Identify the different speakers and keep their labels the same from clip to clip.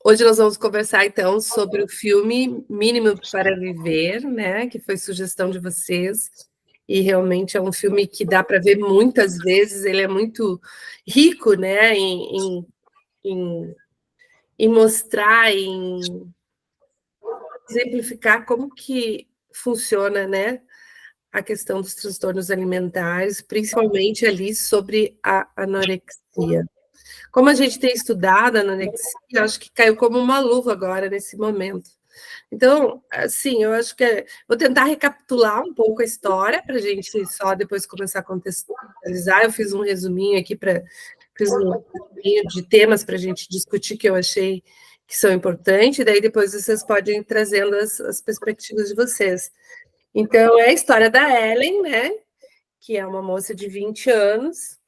Speaker 1: Hoje nós vamos conversar, então, sobre o filme Mínimo para Viver, né? Que foi sugestão de vocês. E realmente é um filme que dá para ver muitas vezes. Ele é muito rico, né? Em mostrar, em exemplificar como que funciona, né? A questão dos transtornos alimentares, principalmente ali sobre a anorexia. Como a gente tem estudado a anorexia, acho que caiu como uma luva agora, nesse momento. Então, assim, eu acho que vou tentar recapitular um pouco a história para a gente só depois começar a contextualizar. Eu fiz um resuminho aqui fiz um resuminho de temas para a gente discutir que eu achei que são importantes, e daí depois vocês podem ir trazendo as perspectivas de vocês. Então, é a história da Ellen, né? Que é uma moça de 20 anos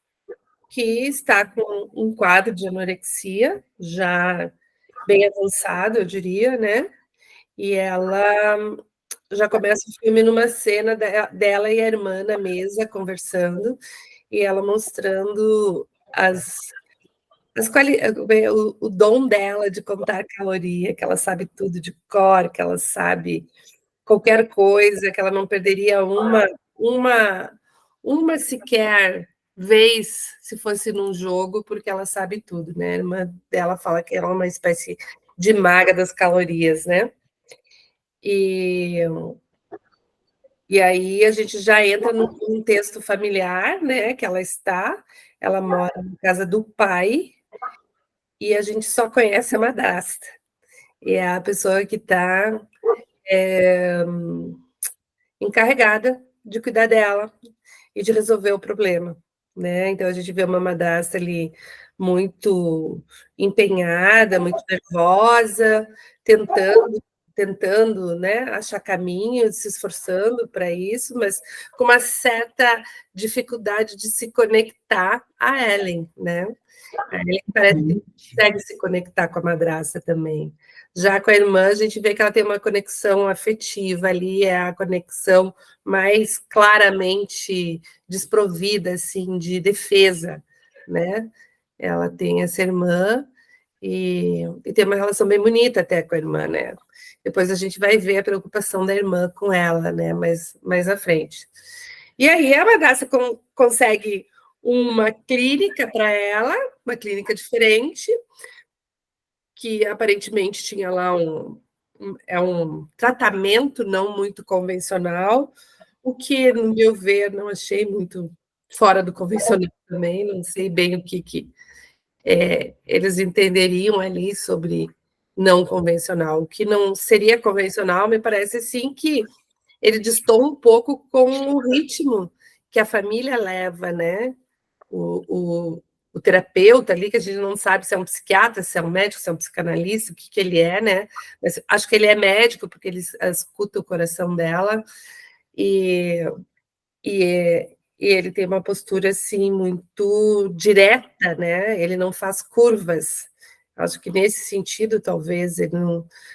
Speaker 1: que está com um quadro de anorexia já bem avançado, eu diria, né? E ela já começa o filme numa cena dela e a irmã na mesa conversando, e ela mostrando o dom dela de contar caloria, que ela sabe tudo de cor, que ela sabe qualquer coisa, que ela não perderia uma sequer vez se fosse num jogo, porque ela sabe tudo, né? A irmã dela fala que ela é uma espécie de maga das calorias, né? E aí a gente já entra no contexto familiar, né? Que ela mora na casa do pai, e a gente só conhece a madrasta. E é a pessoa que está encarregada de cuidar dela e de resolver o problema, né? Então a gente vê uma madrasta ali muito empenhada, muito nervosa, tentando, né, achar caminho, se esforçando para isso, mas com uma certa dificuldade de se conectar a Ellen, né? A Ellen parece que consegue se conectar com a madrasta também. Já com a irmã, a gente vê que ela tem uma conexão afetiva ali, é a conexão mais claramente desprovida, assim, de defesa, né? Ela tem essa irmã e tem uma relação bem bonita até com a irmã, né? Depois a gente vai ver a preocupação da irmã com ela, né? Mais à frente. E aí a madrasta consegue uma clínica para ela, uma clínica diferente, que aparentemente tinha lá um tratamento não muito convencional, o que, no meu ver, não achei muito fora do convencional também, não sei bem o que eles entenderiam ali sobre não convencional. O que não seria convencional, me parece, sim, que ele destoa um pouco com o ritmo que a família leva, né? O terapeuta ali, que a gente não sabe se é um psiquiatra, se é um médico, se é um psicanalista, o que ele é, né? Mas acho que ele é médico, porque ele escuta o coração dela, e, e ele tem uma postura, assim, muito direta, né? Ele não faz curvas. Acho que nesse sentido, talvez, ele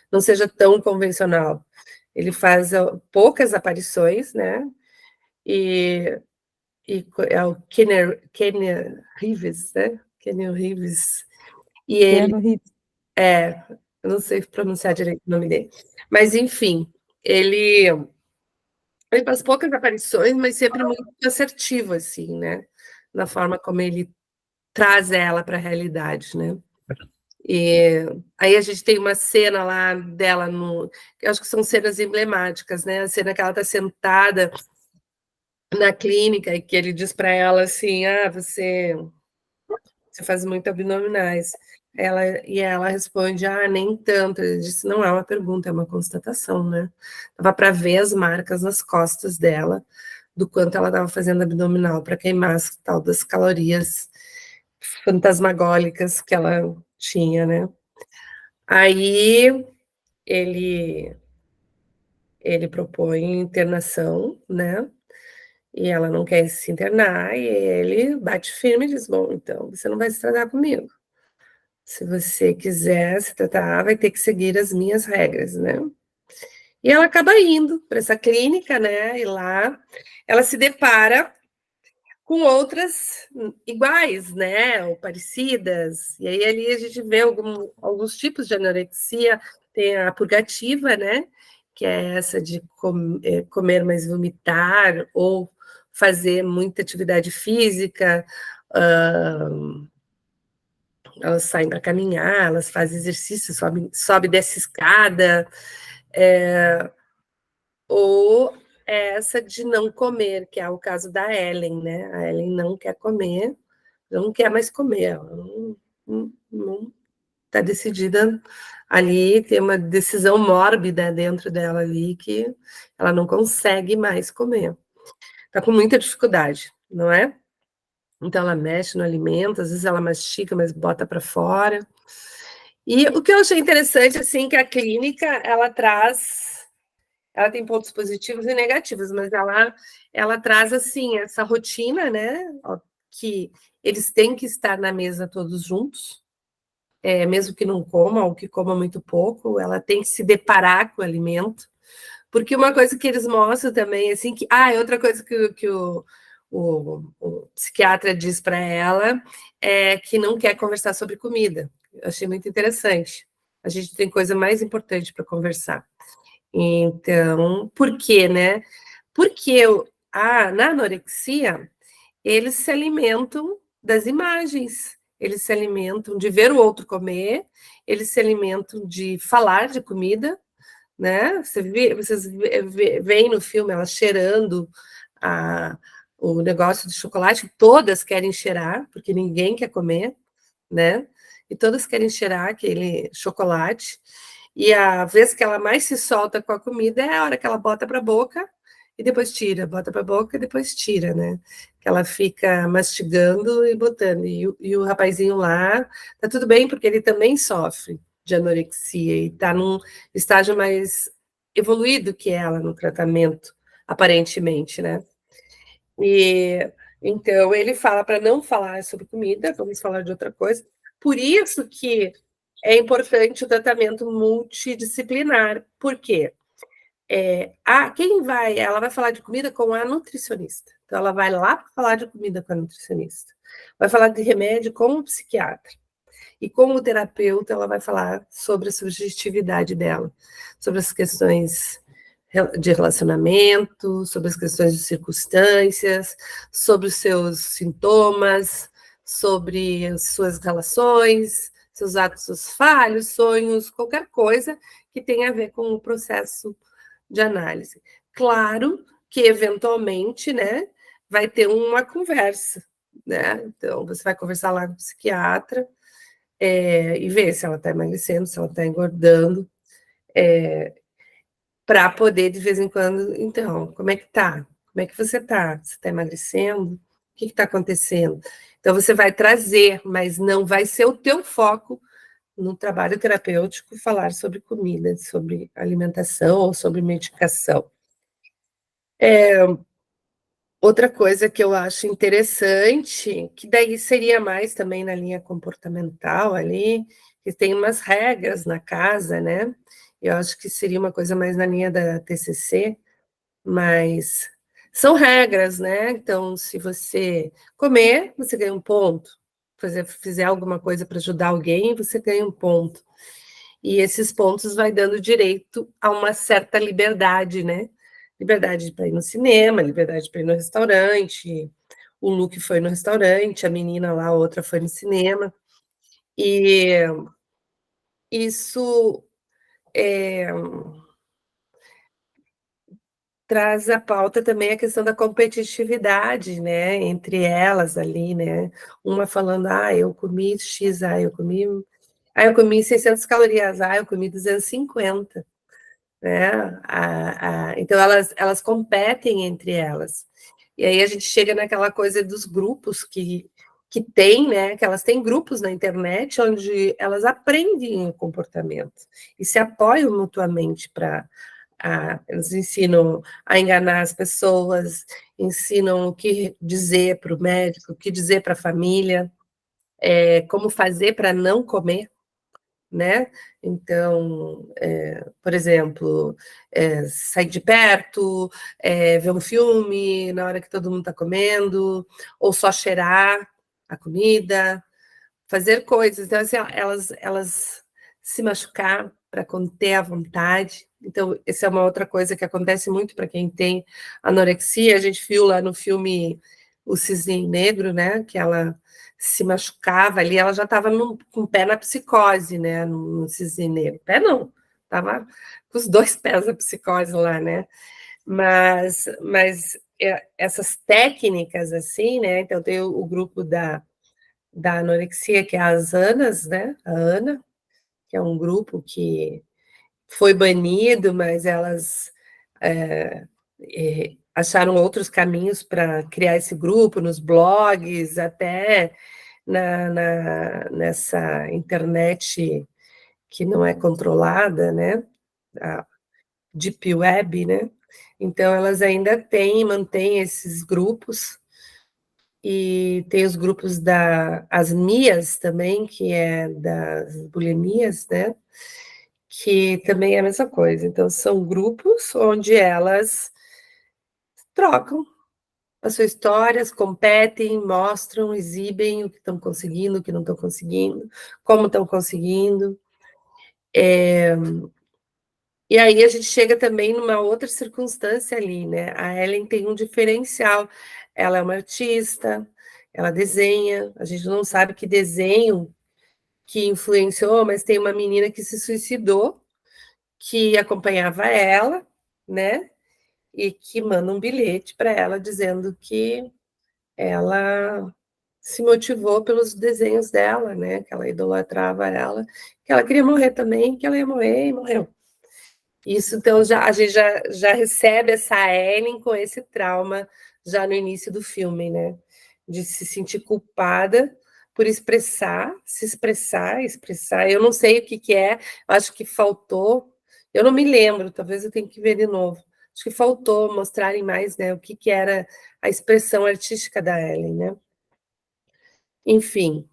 Speaker 1: não seja tão convencional. Ele faz poucas aparições, né? E é o Keanu Reeves, né? Keanu Reeves. E ele eu não sei pronunciar direito o nome dele, mas enfim, ele faz poucas aparições, mas sempre muito assertivo, assim, né? Na forma como ele traz ela para a realidade, né? E aí a gente tem uma cena lá dela eu acho que são cenas emblemáticas, né? A cena que ela está sentada na clínica e que ele diz para ela assim: você faz muito abdominais. E ela responde: nem tanto. Ele disse: não é uma pergunta, é uma constatação, né? Dava para ver as marcas nas costas dela do quanto ela estava fazendo abdominal para queimar as tal das calorias fantasmagólicas que ela tinha, né? Aí ele propõe internação, né? E ela não quer se internar, e ele bate firme e diz: bom, então você não vai se tratar comigo. Se você quiser se tratar, vai ter que seguir as minhas regras, né? E ela acaba indo para essa clínica, né? E lá ela se depara com outras iguais, né, ou parecidas. E aí ali a gente vê alguns tipos de anorexia. Tem a purgativa, né, que é essa de comer, mas vomitar, ou fazer muita atividade física. Elas saem para caminhar, elas fazem exercício, sobe e desce escada. Ou essa de não comer, que é o caso da Ellen, né? A Ellen não quer comer, não quer mais comer, ela não está decidida ali, tem uma decisão mórbida dentro dela ali que ela não consegue mais comer. Está com muita dificuldade, não é? Então ela mexe no alimento, às vezes ela mastiga, mas bota para fora. E o que eu achei interessante, assim, que a clínica, ela tem pontos positivos e negativos, mas ela traz, assim, essa rotina, né, que eles têm que estar na mesa todos juntos, mesmo que não coma, ou que coma muito pouco, ela tem que se deparar com o alimento, porque uma coisa que eles mostram também, assim, outra coisa que o psiquiatra diz para ela é que não quer conversar sobre comida. Eu achei muito interessante. A gente tem coisa mais importante para conversar. Então, por quê, né? Porque na anorexia, eles se alimentam das imagens, eles se alimentam de ver o outro comer, eles se alimentam de falar de comida, né? Vocês veem no filme ela cheirando o negócio de chocolate, todas querem cheirar, porque ninguém quer comer, né? E todas querem cheirar aquele chocolate. E a vez que ela mais se solta com a comida é a hora que ela bota para a boca e depois tira, bota para a boca e depois tira, né? Que ela fica mastigando e botando. E o rapazinho lá, tá tudo bem, porque ele também sofre de anorexia e está num estágio mais evoluído que ela no tratamento, aparentemente, né? E então ele fala para não falar sobre comida, vamos falar de outra coisa. Por isso que é importante o tratamento multidisciplinar. Por quê? Ela vai falar de comida com a nutricionista. Então, ela vai lá falar de comida com a nutricionista. Vai falar de remédio com o psiquiatra. E como terapeuta, ela vai falar sobre a subjetividade dela, sobre as questões de relacionamento, sobre as questões de circunstâncias, sobre os seus sintomas, sobre as suas relações, seus atos falhos, sonhos, qualquer coisa que tenha a ver com o processo de análise. Claro que, eventualmente, né, vai ter uma conversa, né? Então, você vai conversar lá com o psiquiatra, e ver se ela está emagrecendo, se ela está engordando, para poder, de vez em quando, então, como é que tá? Como é que você está? Você está emagrecendo? O que está acontecendo? Então, você vai trazer, mas não vai ser o teu foco no trabalho terapêutico falar sobre comida, sobre alimentação ou sobre medicação. Outra coisa que eu acho interessante, que daí seria mais também na linha comportamental ali, que tem umas regras na casa, né? Eu acho que seria uma coisa mais na linha da TCC, mas são regras, né? Então, se você comer, você ganha um ponto. Fizer alguma coisa para ajudar alguém, você ganha um ponto. E esses pontos vai dando direito a uma certa liberdade, né? Liberdade para ir no cinema, liberdade para ir no restaurante. O Luke foi no restaurante, a menina lá, a outra foi no cinema. E isso traz à pauta também a questão da competitividade, né? Entre elas ali, né? Uma falando, eu comi X, eu comi 600 calorias, eu comi 250. Né? Então, elas competem entre elas. E aí a gente chega naquela coisa dos grupos que tem, né? Que elas têm grupos na internet onde elas aprendem o comportamento e se apoiam mutuamente para. Eles ensinam a enganar as pessoas, ensinam o que dizer para o médico, o que dizer para a família, como fazer para não comer, né? Então, por exemplo, sair de perto, ver um filme na hora que todo mundo está comendo, ou só cheirar a comida, fazer coisas. Então, assim, elas se machucar para conter a vontade. Então, essa é uma outra coisa que acontece muito para quem tem anorexia. A gente viu lá no filme O Cisne Negro, né? Que ela se machucava ali, ela já estava com o pé na psicose, né? No Cisne Negro. Pé não, estava com os 2 pés na psicose lá, né? Mas essas técnicas, assim, né? Então, tem o grupo da anorexia, que é as Anas, né? A Ana, que é um grupo que foi banido, mas elas acharam outros caminhos para criar esse grupo, nos blogs, até nessa internet que não é controlada, né? A Deep Web, né? Então, elas ainda mantêm esses grupos, e tem os grupos as MIAs também, que é das bulimias, né? Que também é a mesma coisa. Então, são grupos onde elas trocam as suas histórias, competem, mostram, exibem o que estão conseguindo, o que não estão conseguindo, como estão conseguindo. E aí a gente chega também numa outra circunstância ali, né? A Ellen tem um diferencial. Ela é uma artista, ela desenha, a gente não sabe que desenho que influenciou, mas tem uma menina que se suicidou, que acompanhava ela, né? E que manda um bilhete para ela dizendo que ela se motivou pelos desenhos dela, né? Que ela idolatrava ela, que ela queria morrer também, que ela ia morrer e morreu. Isso, então, a gente já recebe essa Ellen com esse trauma já no início do filme, né? De se sentir culpada por se expressar. Eu não sei o que é, acho que faltou, eu não me lembro, talvez eu tenha que ver de novo. Acho que faltou mostrarem mais, né, o que era a expressão artística da Ellen, né? Enfim,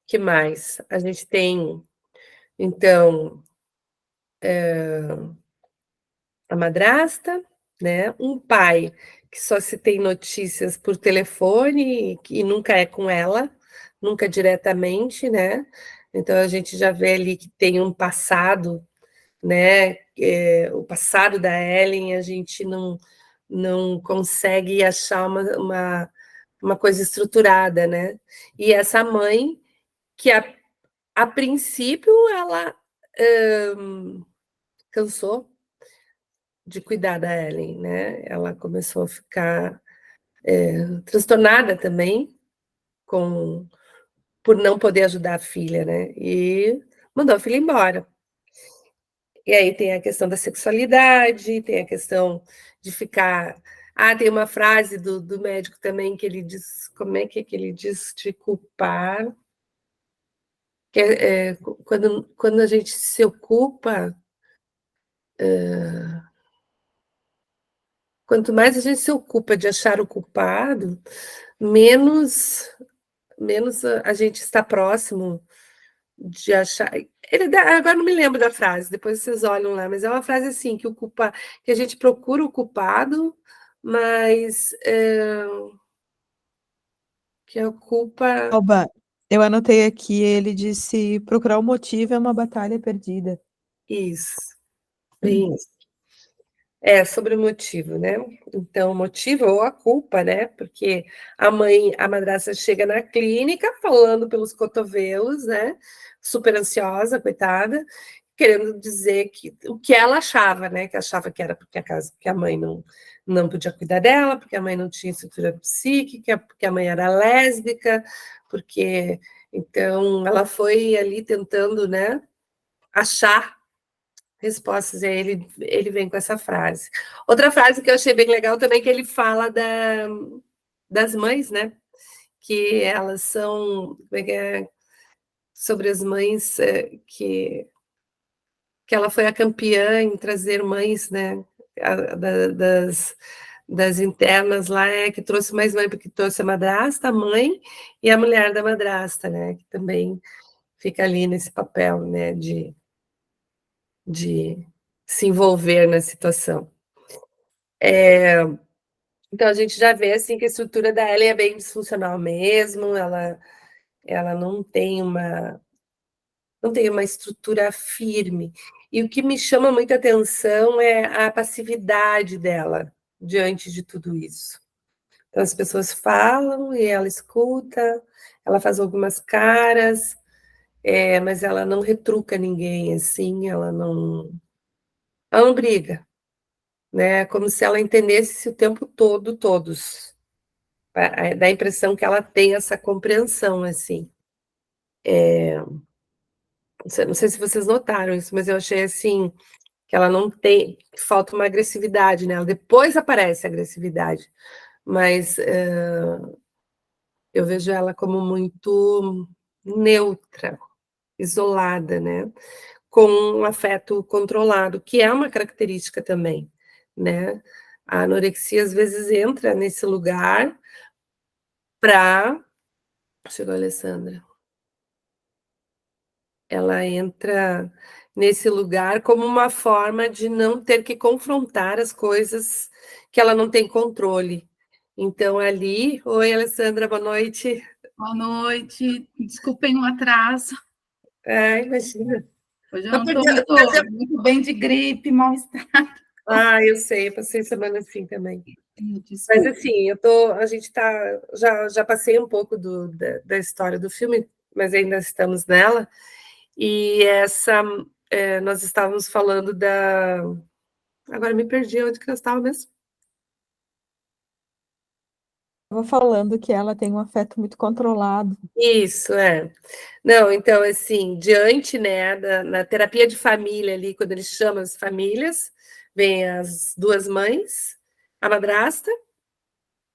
Speaker 1: que mais? A gente tem, então, a madrasta, né? Um pai que só se tem notícias por telefone e nunca é com ela, nunca diretamente, né? Então a gente já vê ali que tem um passado, né? O passado da Ellen, a gente não consegue achar uma coisa estruturada, né? E essa mãe que a princípio ela cansou de cuidar da Ellen, né? Ela começou a ficar transtornada também com por não poder ajudar a filha, né? E mandou a filha embora. E aí tem a questão da sexualidade, tem a questão de ficar. Ah, tem uma frase do médico também que ele diz, como é que ele diz, de culpar, que quando a gente se ocupa, quanto mais a gente se ocupa de achar o culpado, menos a gente está próximo de achar. Agora não me lembro da frase, depois vocês olham lá, mas é uma frase assim, que a gente procura o culpado, mas que a culpa.
Speaker 2: Alba, eu anotei aqui, ele disse procurar o motivo é uma batalha perdida.
Speaker 1: Isso, bem isso. É, sobre o motivo, né? Então, o motivo ou a culpa, né? Porque a madrasta chega na clínica falando pelos cotovelos, né? Super ansiosa, coitada, querendo dizer que o que ela achava, né? Que achava que era porque a mãe não podia cuidar dela, porque a mãe não tinha estrutura psíquica, porque a mãe era lésbica, porque então ela foi ali tentando, né? Achar respostas, e aí ele vem com essa frase. Outra frase que eu achei bem legal também, que ele fala das mães, né? Que elas são, como é que é? Sobre as mães, que ela foi a campeã em trazer mães, né? Das, das internas lá é que trouxe mais mãe, porque trouxe a madrasta, a mãe e a mulher da madrasta, né? Que também fica ali nesse papel, né? De se envolver na situação. Então a gente já vê assim que a estrutura da Ellen é bem disfuncional mesmo, ela não tem uma estrutura firme. E o que me chama muita atenção é a passividade dela diante de tudo isso. Então, as pessoas falam e ela escuta, ela faz algumas caras, mas ela não retruca ninguém, assim, ela não briga, né? Como se ela entendesse o tempo todo todos. Dá a impressão que ela tem essa compreensão, assim. Não sei se vocês notaram isso, mas eu achei, assim, que ela não tem, que falta uma agressividade nela. Depois aparece a agressividade, mas eu vejo ela como muito neutra, isolada, né? Com um afeto controlado, que é uma característica também, né? A anorexia às vezes entra nesse lugar para. Chegou a Alessandra. Ela entra nesse lugar como uma forma de não ter que confrontar as coisas que ela não tem controle. Então, ali. Oi, Alessandra, boa noite.
Speaker 3: Boa noite, desculpem o atraso.
Speaker 1: Imagina.
Speaker 3: Hoje eu não estou muito bem de gripe, mal-estar.
Speaker 1: Eu sei, passei semana assim também.
Speaker 3: Desculpa.
Speaker 1: Mas assim, a gente já passei um pouco da história do filme, mas ainda estamos nela. E nós estávamos falando agora me perdi onde que eu estava mesmo.
Speaker 2: Estava falando que ela tem um afeto muito controlado.
Speaker 1: Isso, Não, então, assim, diante, né, na terapia de família ali, quando eles chamam as famílias, vem as duas mães, a madrasta,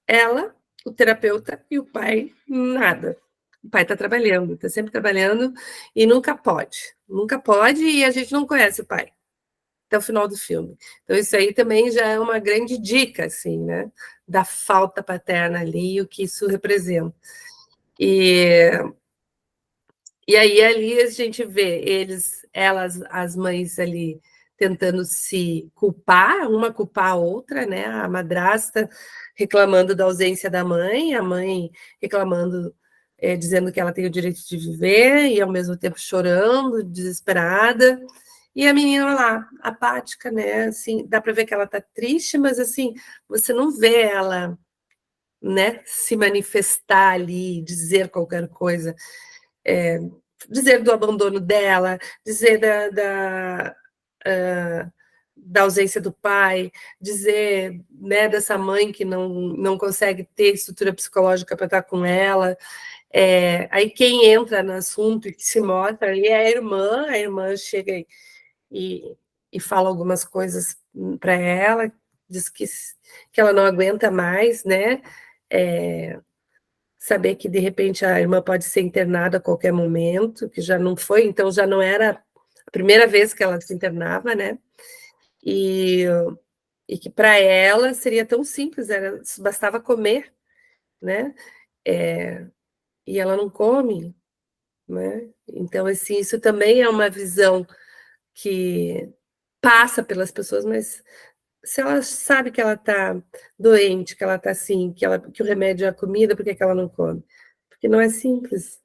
Speaker 1: ela, o terapeuta e o pai, nada. O pai está trabalhando, está sempre trabalhando e nunca pode, e a gente não conhece o pai até o final do filme. Então, isso aí também já é uma grande dica, assim, né, da falta paterna ali, o que isso representa. E aí ali a gente vê elas, as mães ali tentando se culpar, uma culpar a outra, né? A madrasta reclamando da ausência da mãe, a mãe reclamando, dizendo que ela tem o direito de viver e ao mesmo tempo chorando, desesperada. E a menina lá, apática, né? Assim, dá para ver que ela tá triste, mas assim, você não vê ela, né, se manifestar ali, dizer qualquer coisa. Dizer do abandono dela, dizer da ausência do pai, dizer, né, dessa mãe que não consegue ter estrutura psicológica para estar com ela. Aí quem entra no assunto e que se mostra ali é a irmã chega e fala algumas coisas para ela, diz que ela não aguenta mais, né? Saber que de repente a irmã pode ser internada a qualquer momento, que já não foi, então já não era a primeira vez que ela se internava, né? E que para ela seria tão simples, bastava comer, né? E ela não come, né? Então, assim, isso também é uma visão que passa pelas pessoas, mas se ela sabe que ela está doente, que ela está assim, que o remédio é a comida, por que ela não come? Porque não é simples.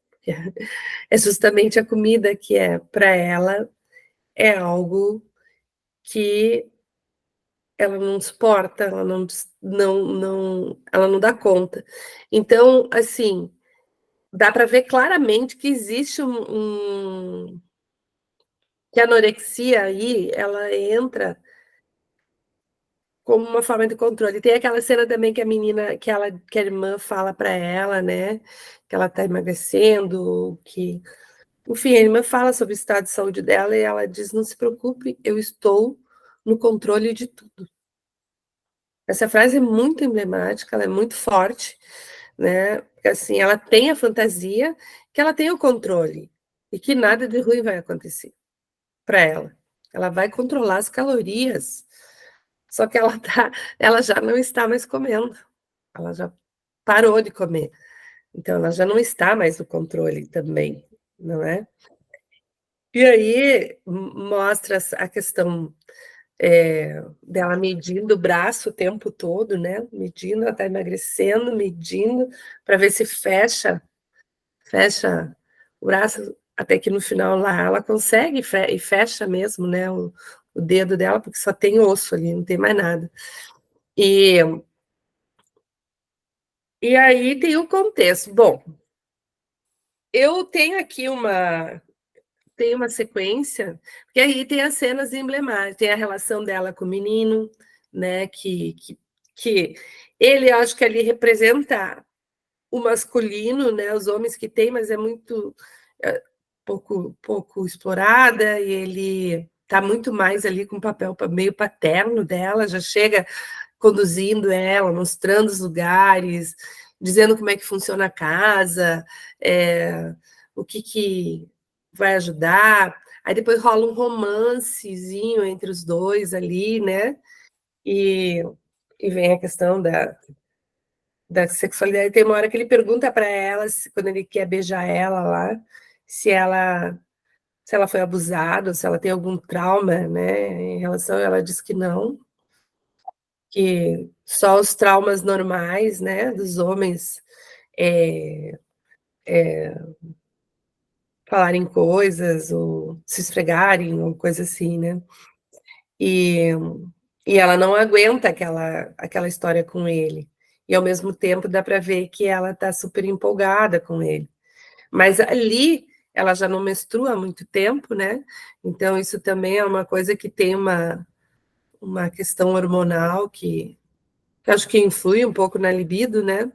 Speaker 1: É justamente a comida que para ela, é algo que ela não suporta, ela não dá conta. Então, assim, dá para ver claramente que existe que a anorexia aí, ela entra como uma forma de controle. Tem aquela cena também que a menina, que a irmã fala para ela, né, que ela está emagrecendo, que enfim, a irmã fala sobre o estado de saúde dela e ela diz: não se preocupe, eu estou no controle de tudo. Essa frase é muito emblemática, ela é muito forte, né? Porque assim, ela tem a fantasia que ela tem o controle e que nada de ruim vai acontecer para ela. Ela vai controlar as calorias, Só que ela já não está mais comendo, ela já parou de comer. Então, ela já não está mais no controle também, não é? E aí mostra a questão dela medindo o braço o tempo todo, né? Medindo, ela está emagrecendo, medindo, para ver se fecha o braço, até que no final lá ela consegue e fecha mesmo, né? O dedo dela, porque só tem osso ali, não tem mais nada. E aí tem o contexto. Bom, eu tenho aqui tem uma sequência, porque aí tem as cenas emblemáticas, tem a relação dela com o menino, né? Que ele, acho que ali representa o masculino, né? Os homens que tem, mas é muito pouco explorada, e ele está muito mais ali com o papel meio paterno dela, já chega conduzindo ela, mostrando os lugares, dizendo como é que funciona a casa, o que vai ajudar. Aí depois rola um romancezinho entre os dois ali, né? E vem a questão da sexualidade. Tem uma hora que ele pergunta para ela, quando ele quer beijar ela lá, se ela foi abusada, se ela tem algum trauma, né, em relação, ela diz que não, que só os traumas normais, né, dos homens falarem coisas, ou se esfregarem, ou coisa assim, né, e, e ela não aguenta aquela história com ele, e ao mesmo tempo dá para ver que ela está super empolgada com ele. Mas ali ela já não menstrua há muito tempo, né? Então isso também é uma coisa que tem uma questão hormonal que acho que influi um pouco na libido, né?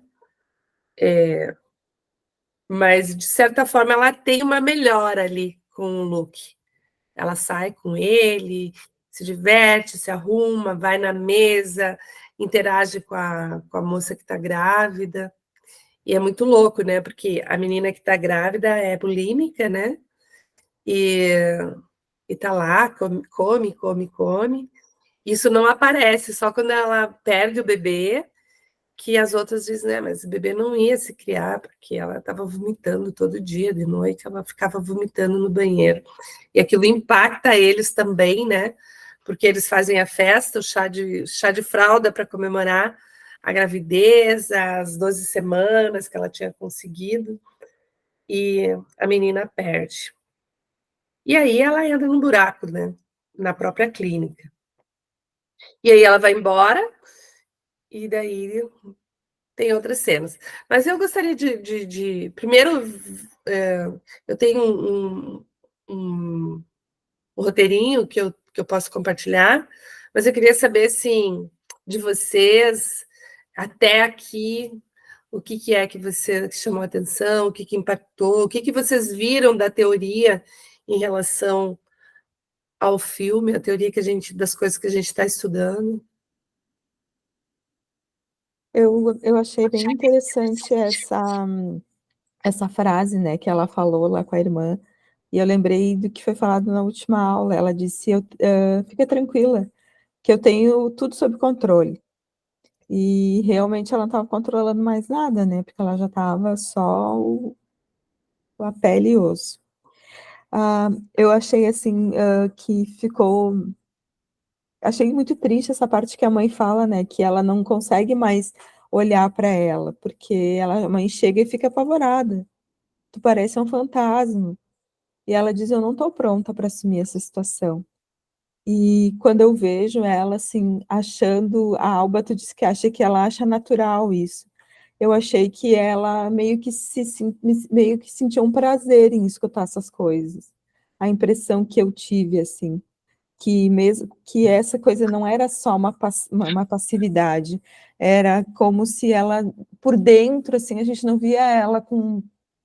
Speaker 1: Mas de certa forma ela tem uma melhora ali com o Luke. Ela sai com ele, se diverte, se arruma, vai na mesa, interage com a moça que está grávida. E é muito louco, né? Porque a menina que está grávida é bulímica, né? E tá lá, come. Isso não aparece, só quando ela perde o bebê, que as outras dizem, né, mas o bebê não ia se criar, porque ela estava vomitando todo dia, de noite, ela ficava vomitando no banheiro. E aquilo impacta eles também, né? Porque eles fazem a festa, o chá de fralda para comemorar a gravidez, as 12 semanas que ela tinha conseguido, e a menina perde. E aí ela entra num buraco, né? Na própria clínica. E aí ela vai embora, e daí tem outras cenas. Mas eu gostaria primeiro, eu tenho um roteirinho que eu posso compartilhar, mas eu queria saber, assim, de vocês, até aqui, o que é que você que chamou a atenção, o que impactou, o que vocês viram da teoria em relação ao filme, a teoria das coisas que a gente está estudando.
Speaker 2: Eu achei bem interessante essa frase, né, que ela falou lá com a irmã, e eu lembrei do que foi falado na última aula. Ela disse: fica tranquila, que eu tenho tudo sob controle. E realmente ela não estava controlando mais nada, né, porque ela já estava só a pele e osso. Eu achei, assim, que achei muito triste essa parte que a mãe fala, né, que ela não consegue mais olhar para ela, porque a mãe chega e fica apavorada. Tu parece um fantasma. E ela diz: eu não estou pronta para assumir essa situação. E quando eu vejo ela, assim, achando, a Alba, tu disse que acha que ela acha natural isso. Eu achei que ela meio que sentia um prazer em escutar essas coisas. A impressão que eu tive, assim, que mesmo que essa coisa não era só uma passividade, era como se ela, por dentro, assim, a gente não via ela com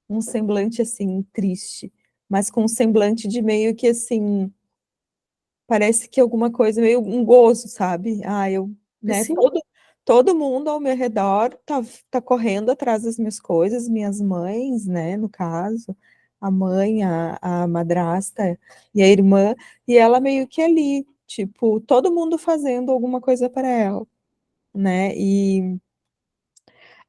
Speaker 2: um semblante, assim, triste, mas com um semblante de meio que, assim, parece que alguma coisa, meio um gozo, sabe? Né,
Speaker 1: Sim,
Speaker 2: todo mundo ao meu redor tá correndo atrás das minhas coisas, minhas mães, né, no caso, a mãe, a madrasta e a irmã, e ela meio que ali, tipo, todo mundo fazendo alguma coisa para ela, né? E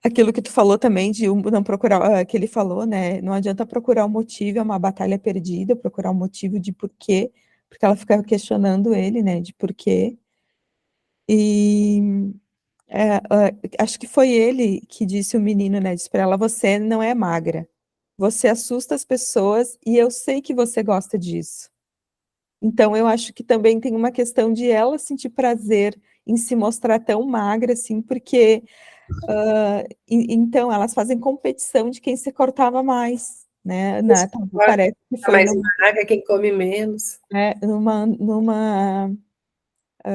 Speaker 2: aquilo que tu falou também de não procurar, que ele falou, né? Não adianta procurar o motivo, é uma batalha perdida, procurar o motivo de porquê, porque ela fica questionando ele, né? De porquê. E acho que foi ele que disse, o menino, né? Disse para ela: você não é magra, você assusta as pessoas e eu sei que você gosta disso. Então, eu acho que também tem uma questão de ela sentir prazer em se mostrar tão magra, assim, porque então elas fazem competição de quem se cortava mais, né? Parece que
Speaker 1: A
Speaker 2: foi
Speaker 1: mais magra, quem come menos.
Speaker 2: numa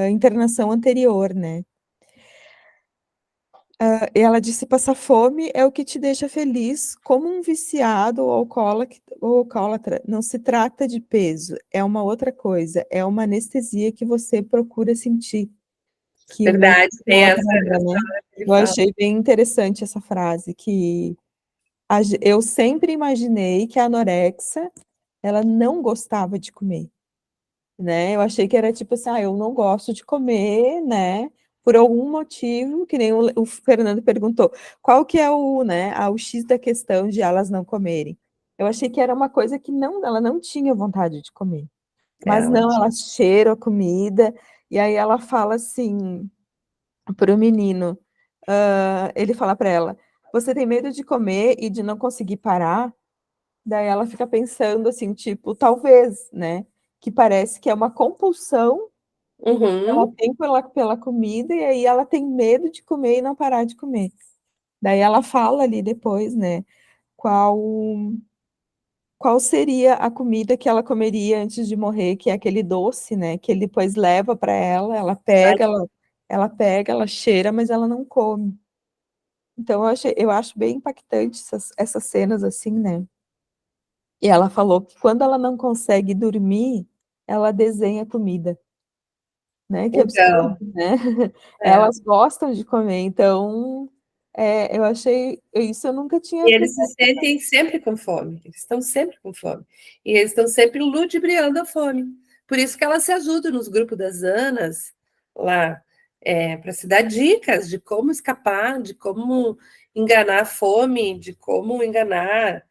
Speaker 2: internação anterior, né? Ela disse: passar fome é o que te deixa feliz, como um viciado ou alcoólatra. Não se trata de peso, é uma outra coisa, é uma anestesia que você procura sentir. Que o
Speaker 1: Verdade, tem
Speaker 2: coloca
Speaker 1: essa
Speaker 2: na hora, né?
Speaker 1: que ele
Speaker 2: Eu
Speaker 1: fala.
Speaker 2: achei bem interessante essa frase, que eu sempre imaginei que a anorexia, ela não gostava de comer, né? Eu achei que era tipo assim, eu não gosto de comer, né? Por algum motivo, que nem o Fernando perguntou, qual que é o X da questão de elas não comerem? Eu achei que era uma coisa que ela não tinha vontade de comer. Mas não, ela cheira a comida, e aí ela fala assim para o menino, ele fala para ela: você tem medo de comer e de não conseguir parar? Daí ela fica pensando assim, tipo, talvez, né? Que parece que é uma compulsão que ela
Speaker 1: Uhum.
Speaker 2: tem pela comida, e aí ela tem medo de comer e não parar de comer. Daí ela fala ali depois, né? Qual, qual seria a comida que ela comeria antes de morrer, que é aquele doce, né? Que ele depois leva para ela, ela pega, ela cheira, mas ela não come. Então eu acho bem impactante essas cenas assim, né? E ela falou que quando ela não consegue dormir, ela desenha comida, né? Que absurdo,
Speaker 1: Então,
Speaker 2: né?
Speaker 1: é.
Speaker 2: Elas gostam de comer, então eu achei isso, eu nunca tinha
Speaker 1: E eles se
Speaker 2: prestado.
Speaker 1: sentem sempre com fome, eles estão sempre com fome. E eles estão sempre ludibriando a fome. Por isso que elas se ajudam nos grupos das Anas, lá, para se dar dicas de como escapar, de como enganar a fome, de como enganar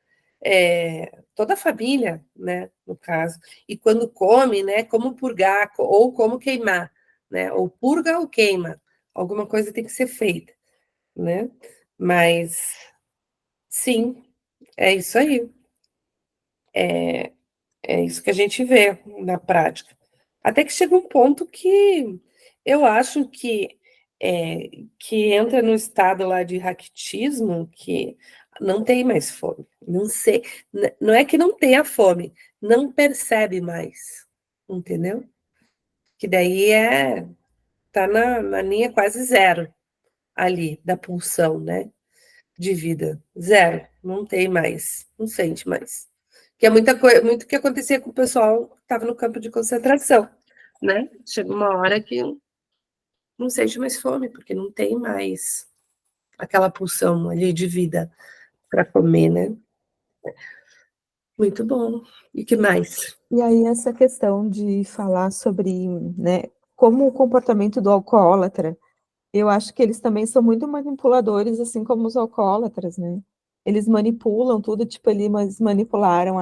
Speaker 1: toda a família, né, no caso. E quando come, né, como purgar ou como queimar, né, ou purga ou queima. Alguma coisa tem que ser feita, né? Mas sim, é isso aí. É isso que a gente vê na prática. Até que chega um ponto que eu acho que entra no estado lá de raquitismo, que não tem mais fome. Não sei, não é que não tenha fome, não percebe mais, entendeu? Que daí tá na linha quase zero ali da pulsão, né? De vida. Zero. Não tem mais. Não sente mais. Que é muita coisa, muito que acontecia com o pessoal que estava no campo de concentração, né? Chega uma hora que não sente mais fome, porque não tem mais aquela pulsão ali de vida para comer, né? Muito bom. E que mais?
Speaker 2: E aí essa questão de falar sobre, né, como o comportamento do alcoólatra. Eu acho que eles também são muito manipuladores, assim como os alcoólatras, né? Eles manipulam tudo, tipo, eles manipularam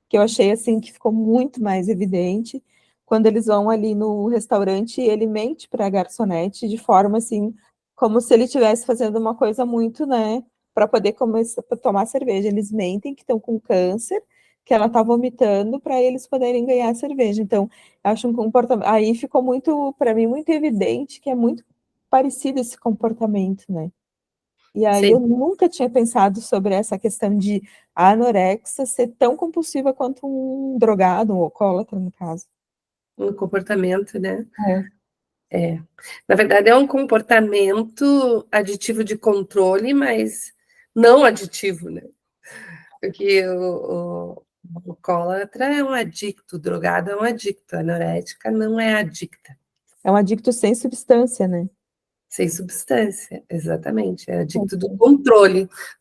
Speaker 2: que eu achei, assim, que ficou muito mais evidente, quando eles vão ali no restaurante e ele mente para a garçonete de forma, assim, como se ele estivesse fazendo uma coisa muito, né, para poder começar a tomar cerveja. Eles mentem que estão com câncer, que ela está vomitando, para eles poderem ganhar cerveja. Então, acho um comportamento. Aí ficou muito, para mim, muito evidente que é muito parecido esse comportamento, né? E aí
Speaker 1: Sim,
Speaker 2: eu nunca tinha pensado sobre essa questão de a anorexia ser tão compulsiva quanto um drogado, um alcoólatra, no caso.
Speaker 1: um comportamento, né?
Speaker 2: É.
Speaker 1: Na verdade, é um comportamento aditivo de controle, mas não aditivo, né? Porque o alcoólatra é um adicto, o drogado é um adicto, a anorética não é adicta,
Speaker 2: É um adicto sem substância, né?
Speaker 1: sem substância, exatamente. É adicto
Speaker 2: Ok.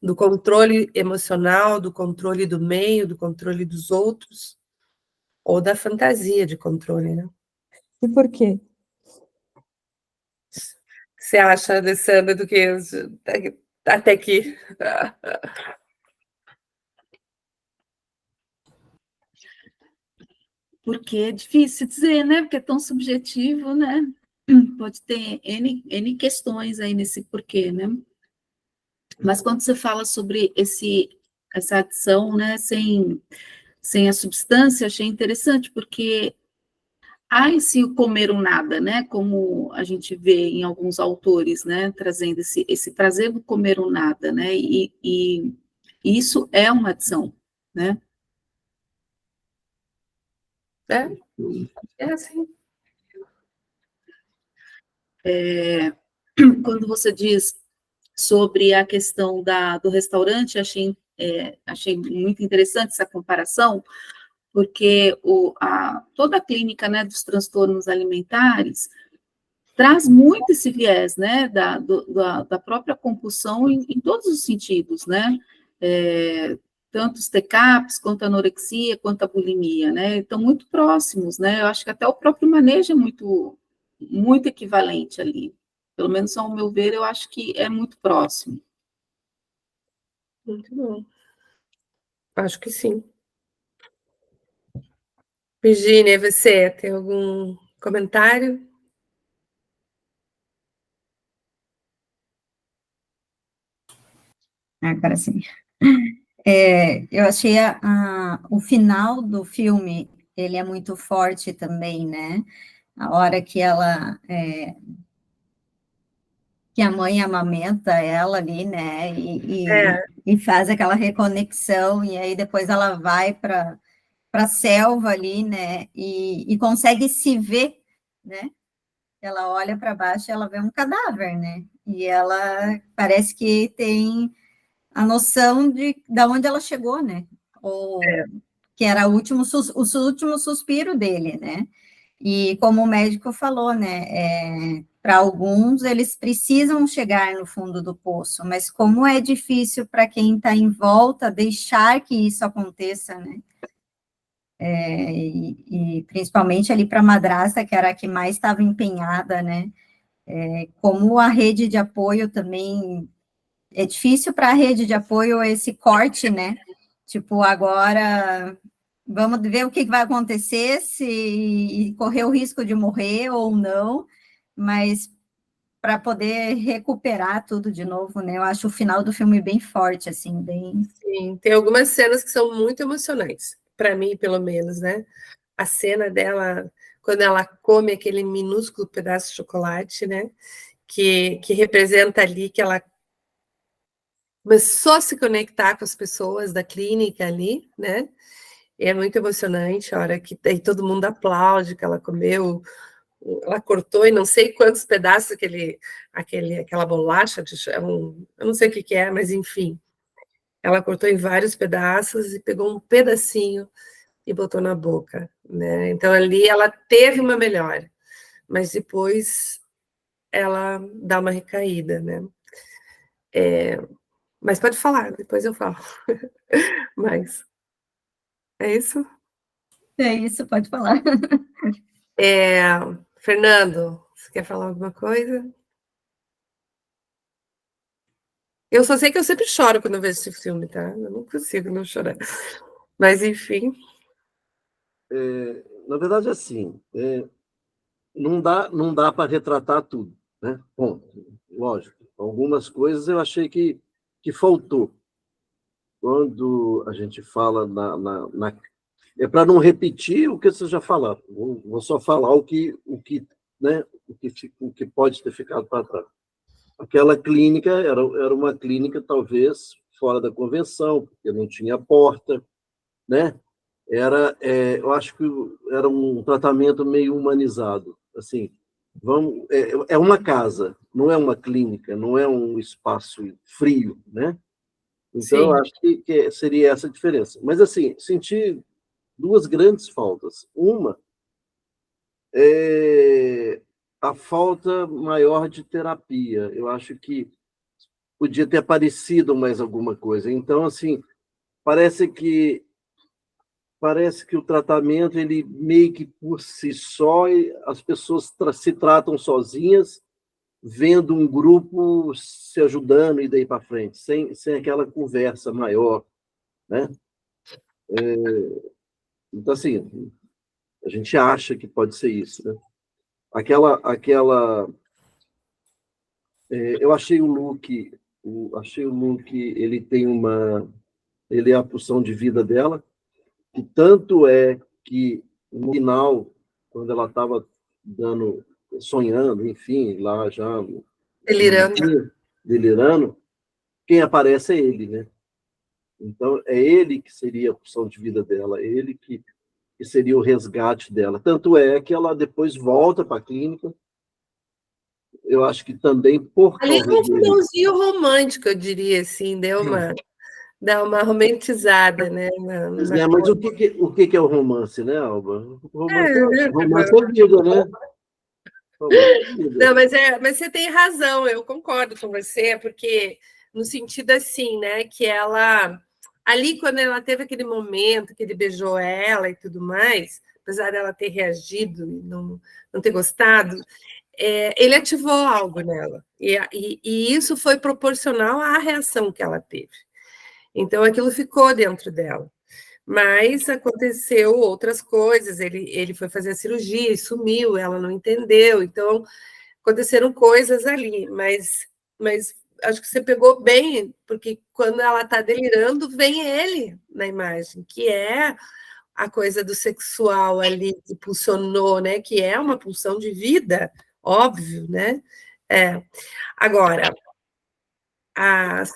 Speaker 1: do controle emocional, do controle do meio, do controle dos outros, ou da fantasia de controle, né?
Speaker 2: E por quê?
Speaker 1: O que você acha, Alessandra, do que até aqui?
Speaker 3: Porque é difícil dizer, né? Porque é tão subjetivo, né? Pode ter N questões aí nesse porquê, né? Mas quando você fala sobre essa adição, né, sem a substância, achei interessante, porque há esse o comer o nada, né? Como a gente vê em alguns autores, né? Trazendo esse prazer do comer o nada, né? E isso é uma adição, né?
Speaker 1: É, é assim.
Speaker 3: Quando você diz sobre a questão do restaurante, achei muito interessante essa comparação, porque toda a clínica, né, dos transtornos alimentares traz muito esse viés, né, da própria compulsão em todos os sentidos, né, tanto os TCAPs, quanto a anorexia, quanto a bulimia, né, estão muito próximos, né, eu acho que até o próprio manejo é muito equivalente ali, pelo menos ao meu ver, eu acho que é muito próximo.
Speaker 1: Muito bom. Acho que sim. Virginia, você tem algum comentário?
Speaker 4: Agora sim. Eu achei o final do filme, ele é muito forte também, né? A hora que que a mãe amamenta ela ali, né? E faz aquela reconexão, e aí depois ela vai para a selva ali, né? E consegue se ver, né? Ela olha para baixo e ela vê um cadáver, né? E ela parece que tem a noção de onde ela chegou, né? Ou que era o último suspiro dele, né? E como o médico falou, né? Para alguns, eles precisam chegar no fundo do poço, mas como é difícil para quem está em volta deixar que isso aconteça, né? E principalmente ali para a madrasta, que era a que mais estava empenhada, né? Como a rede de apoio também é difícil para a rede de apoio esse corte, né? Tipo, agora vamos ver o que vai acontecer, se correr o risco de morrer ou não, mas para poder recuperar tudo de novo, né? Eu acho o final do filme bem forte, assim, bem.
Speaker 1: Sim, tem algumas cenas que são muito emocionantes, para mim, pelo menos, né? A cena dela, quando ela come aquele minúsculo pedaço de chocolate, né? Que representa ali que ela começou a se conectar com as pessoas da clínica ali, né? E é muito emocionante a hora que aí todo mundo aplaude que ela comeu, ela cortou e não sei quantos pedaços aquela bolacha, eu não sei o que é, mas enfim, ela cortou em vários pedaços e pegou um pedacinho e botou na boca, né? Então ali ela teve uma melhora, mas depois ela dá uma recaída, né? Mas pode falar, depois eu falo. Mas é isso.
Speaker 4: É isso, pode falar.
Speaker 1: Fernando, você quer falar alguma coisa? Eu só sei que eu sempre choro quando eu vejo esse filme, tá? Eu não consigo não chorar. Mas, enfim.
Speaker 5: Na verdade, assim, não dá para retratar tudo, né? Bom, lógico, algumas coisas eu achei que faltou. Quando a gente fala é para não repetir o que você já falou. Vou só falar né, o que pode ter ficado para trás. Aquela clínica era uma clínica talvez fora da convenção, porque não tinha porta, né? Eu acho que era um tratamento meio humanizado. Assim, é uma casa, não é uma clínica, não é um espaço frio, né? Então, eu
Speaker 1: Sim,
Speaker 5: acho que seria essa a diferença. Mas, assim, senti duas grandes faltas. Uma é a falta maior de terapia. Eu acho que podia ter aparecido mais alguma coisa. Então, assim, parece que parece que o tratamento, ele meio que por si só, as pessoas se tratam sozinhas, vendo um grupo se ajudando e daí para frente, sem aquela conversa maior, né? Então, assim, a gente acha que pode ser isso, né? Eu achei o Luke, ele é a pulsão de vida dela, e tanto é que no final, quando ela estava sonhando, enfim, lá já
Speaker 1: Delirando.
Speaker 5: delirando, quem aparece é ele, né? Então, é ele que seria a pulsão de vida dela, ele que seria o resgate dela. Tanto é que ela depois volta para a clínica, eu acho que também por
Speaker 1: Ali
Speaker 5: causa
Speaker 1: é um
Speaker 5: dele.
Speaker 1: finalzinho romântico, eu diria assim, dá uma romantizada, né?
Speaker 5: Mas o que é o romance, né, Alba? Romance
Speaker 1: É,
Speaker 5: é vida, né? Romance é vida.
Speaker 1: não, mas você tem razão, eu concordo com você, porque no sentido assim, né, que ela ali quando ela teve aquele momento que ele beijou ela e tudo mais, apesar dela ter reagido e não ter gostado, ele ativou algo nela e isso foi proporcional à reação que ela teve. Então aquilo ficou dentro dela. Mas aconteceu outras coisas, ele foi fazer a cirurgia e sumiu, ela não entendeu, então aconteceram coisas ali, mas acho que você pegou bem, porque quando ela está delirando, vem ele na imagem, que é a coisa do sexual ali que pulsionou, né? Que é uma pulsão de vida, óbvio, né? É. Agora,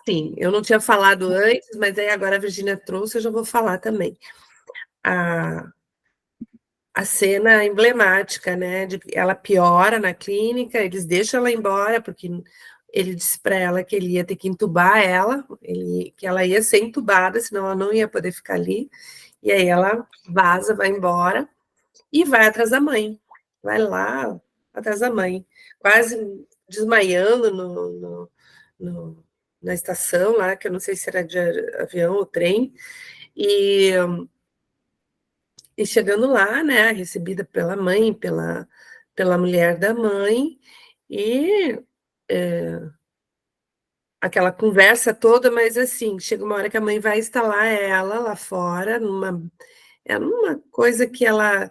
Speaker 1: sim, eu não tinha falado antes, mas aí agora a Virginia trouxe, eu já vou falar também. A cena emblemática, né? Ela piora na clínica, eles deixam ela embora, porque ele disse para ela que ele ia ter que entubar ela, que ela ia ser entubada, senão ela não ia poder ficar ali. E aí ela vaza, vai embora e vai atrás da mãe. Vai lá atrás da mãe, quase desmaiando na estação lá, que eu não sei se era de avião ou trem. E chegando lá, né, recebida pela mãe, pela mulher da mãe, e aquela conversa toda, mas assim, chega uma hora que a mãe vai instalar ela lá fora, numa coisa que ela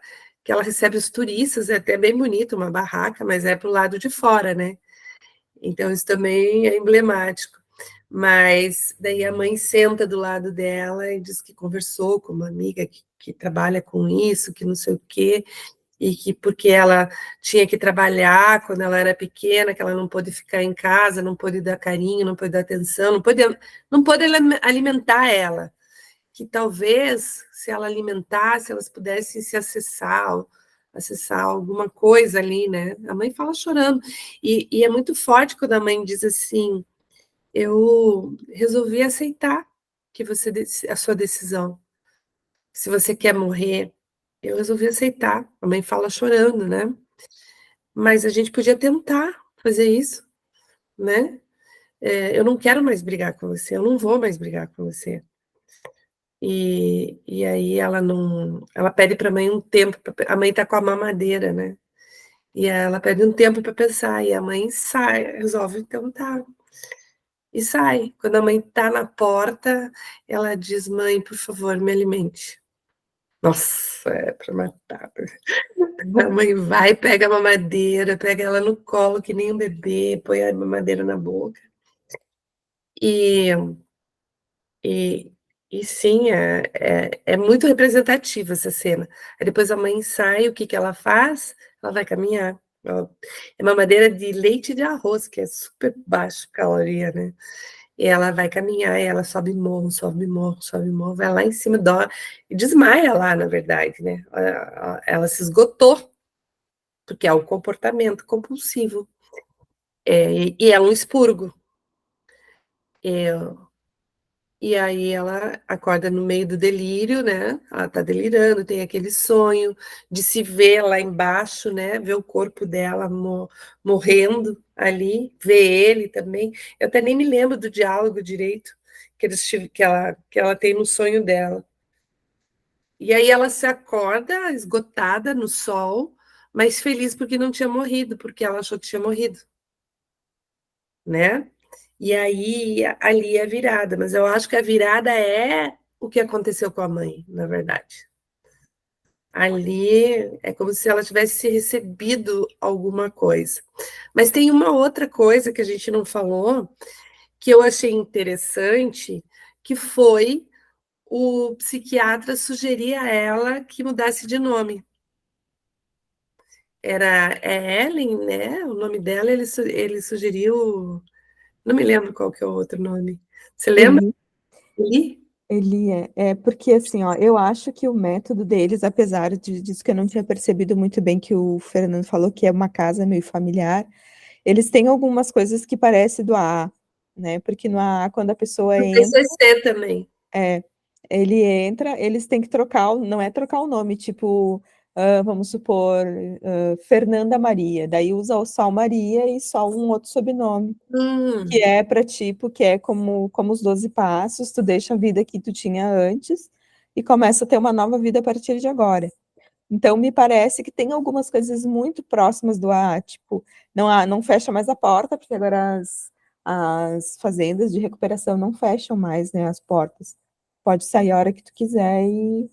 Speaker 1: recebe os turistas, é até bem bonito, uma barraca, mas é para o lado de fora, né? Então, isso também é emblemático. Mas daí a mãe senta do lado dela e diz que conversou com uma amiga que trabalha com isso, que não sei o quê, e que porque ela tinha que trabalhar quando ela era pequena, que ela não pôde ficar em casa, não pôde dar carinho, não pôde dar atenção, não pôde alimentar ela, que talvez se ela alimentasse, elas pudessem se acessar alguma coisa ali, né? A mãe fala chorando, e é muito forte quando a mãe diz assim: eu resolvi aceitar que a sua decisão. Se você quer morrer, eu resolvi aceitar. A mãe fala chorando, né? Mas a gente podia tentar fazer isso, né? Eu não quero mais brigar com você, eu não vou mais brigar com você. E aí ela pede para a mãe um tempo, a mãe está com a mamadeira, né? E ela pede um tempo para pensar, e a mãe resolve então tá. E sai. Quando a mãe está na porta, ela diz: mãe, por favor, me alimente. Nossa, é para matar. A mãe vai, pega a mamadeira, pega ela no colo, que nem um bebê, põe a mamadeira na boca. E, e, e sim, é muito representativa essa cena. Aí depois a mãe sai, o que, que ela faz? Ela vai caminhar. É mamadeira de leite de arroz, que é super baixo caloria, né? E ela vai caminhar, e ela sobe morro, sobe morro, sobe morro, vai lá em cima, e desmaia lá, na verdade, né? Ela se esgotou, porque é o comportamento compulsivo. E é um expurgo. E aí ela acorda no meio do delírio, né? Ela tá delirando, tem aquele sonho de se ver lá embaixo, né? Ver o corpo dela morrendo ali, ver ele também. Eu até nem me lembro do diálogo direito que ela tem no sonho dela. E aí ela se acorda esgotada no sol, mas feliz porque não tinha morrido, porque ela achou que tinha morrido, né? E aí ali é a virada, mas eu acho que a virada é o que aconteceu com a mãe, na verdade. Ali é como se ela tivesse recebido alguma coisa. Mas tem uma outra coisa que a gente não falou, que eu achei interessante, que foi o psiquiatra sugerir a ela que mudasse de nome. É Ellen, né? O nome dela, ele sugeriu. Não me lembro qual que é o outro nome. Você lembra?
Speaker 2: Eli,
Speaker 1: Eli?
Speaker 2: Eli é porque assim, ó, eu acho que o método deles, apesar disso que eu não tinha percebido muito bem que o Fernando falou que é uma casa meio familiar, eles têm algumas coisas que parecem do AA, né? Porque no AA, quando a pessoa
Speaker 1: No
Speaker 2: entra,
Speaker 1: TCC também.
Speaker 2: ele entra, eles têm que trocar, não é trocar o nome, tipo, vamos supor, Fernanda Maria, daí usa só Maria e só um outro sobrenome, que é para tipo, que é como os 12 passos, tu deixa a vida que tu tinha antes e começa a ter uma nova vida a partir de agora. Então, me parece que tem algumas coisas muito próximas do AA, tipo, não fecha mais a porta, porque agora as fazendas de recuperação não fecham mais, né, as portas. Pode sair a hora que tu quiser e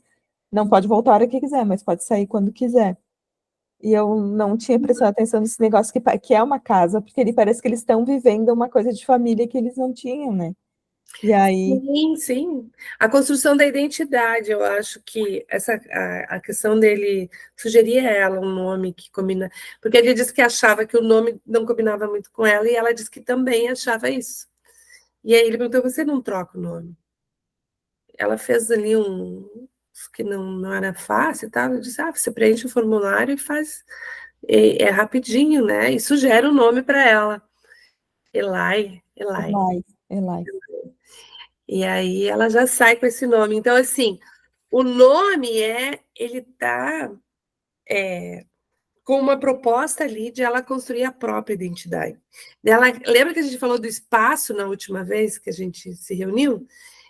Speaker 2: não pode voltar a hora que quiser, mas pode sair quando quiser. E eu não tinha prestado atenção nesse negócio que é uma casa, porque ele parece que eles estão vivendo uma coisa de família que eles não tinham, né? E aí,
Speaker 1: Sim, sim. A construção da identidade, eu acho que a questão dele sugerir a ela um nome que combina, porque ele disse que achava que o nome não combinava muito com ela, e ela disse que também achava isso. E aí ele perguntou: você não troca o nome? Ela fez ali que não era fácil e tal. Eu disse: você preenche o formulário e faz. É rapidinho, né? E sugere o nome para ela. Elai.
Speaker 2: Eli.
Speaker 1: E aí ela já sai com esse nome. Então, assim, o nome ele está com uma proposta ali de ela construir a própria identidade. Lembra que a gente falou do espaço na última vez que a gente se reuniu?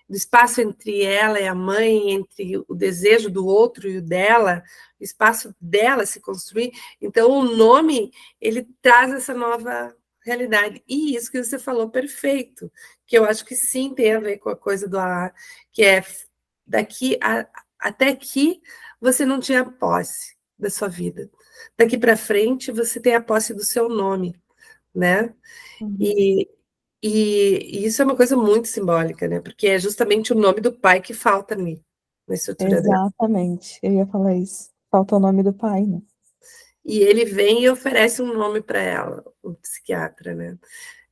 Speaker 1: Do espaço entre ela e a mãe, entre o desejo do outro e o dela, o espaço dela se construir. Então, o nome, ele traz essa nova realidade. E isso que você falou, perfeito, que eu acho que sim tem a ver com a coisa do AA, que é até aqui você não tinha posse da sua vida. Daqui para frente você tem a posse do seu nome, né?
Speaker 2: Uhum.
Speaker 1: E isso é uma coisa muito simbólica, né? Porque é justamente o nome do pai que falta ali, na estrutura dela.
Speaker 2: Exatamente, eu ia falar isso. Falta o nome do pai, né?
Speaker 1: E ele vem e oferece um nome para ela, o psiquiatra, né?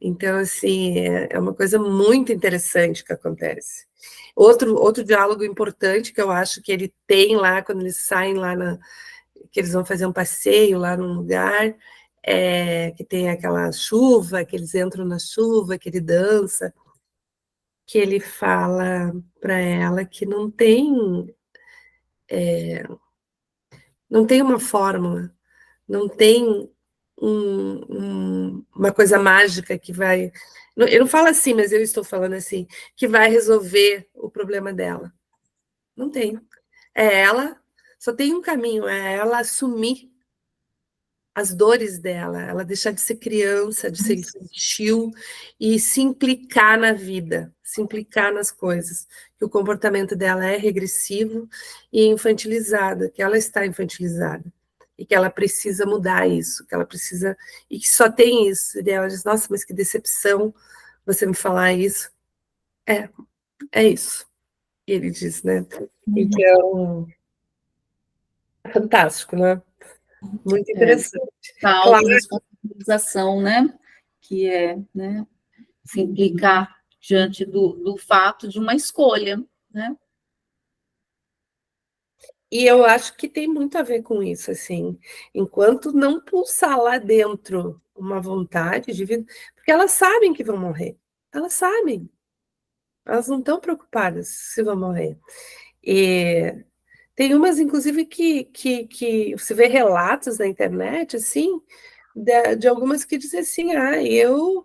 Speaker 1: Então, assim, é uma coisa muito interessante que acontece. Outro diálogo importante que eu acho que ele tem lá, quando eles saem lá, que eles vão fazer um passeio lá num lugar, que tem aquela chuva, que eles entram na chuva, que ele dança, que ele fala para ela que não tem uma fórmula, não tem uma coisa mágica que vai. Eu não falo assim, mas eu estou falando assim, que vai resolver o problema dela. Não tem. É ela, só tem um caminho, é ela assumir as dores dela, ela deixar de ser criança, de ser infantil e se implicar na vida, se implicar nas coisas. Que o comportamento dela é regressivo e infantilizado, que ela está infantilizada e que ela precisa mudar isso, que ela precisa e que só tem isso. E ela diz: nossa, mas que decepção você me falar isso. É isso. E ele diz, né? Então, fantástico, né? Muito interessante.
Speaker 3: A
Speaker 1: Claro.
Speaker 3: autorresponsabilização, né? Que é, né, se implicar diante do fato de uma escolha, né?
Speaker 1: E eu acho que tem muito a ver com isso, assim, enquanto não pulsar lá dentro uma vontade de vida, porque elas sabem que vão morrer, elas sabem, elas não estão preocupadas se vão morrer. E tem umas, inclusive, que você vê relatos na internet, assim, de algumas que dizem assim: eu